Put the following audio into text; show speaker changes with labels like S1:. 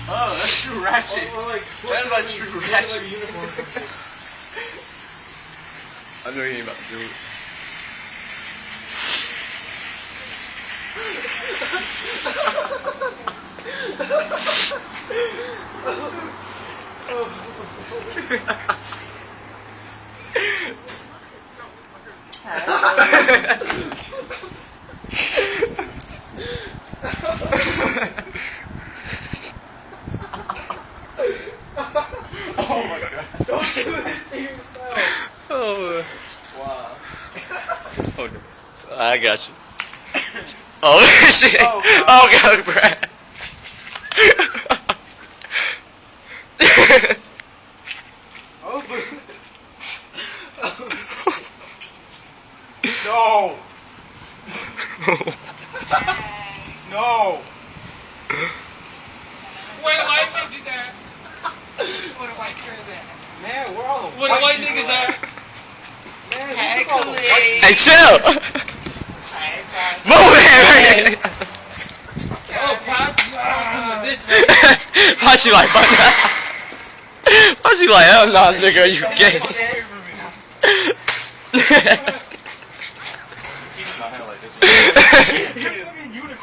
S1: Oh, that's true Ratchet. That's about true Ratchet. I know you ain't about to do it. Oh my god.
S2: Don't do this to yourself.
S1: Oh.
S2: Wow.
S1: Oh no. I got you. Oh shit.
S2: Oh
S1: God, Brad.
S2: Open. No. No.
S3: Where the white niggas at?
S2: Where the white girls at? Man, where all the
S3: Where the white niggas at?
S2: Man,
S1: Hey,
S2: all the white
S1: hey, chill. Move it.
S3: Oh, Pat, you want some of this, man?
S1: How'd you like that? How'd you like, hell nah, nigga, you gay.
S2: people.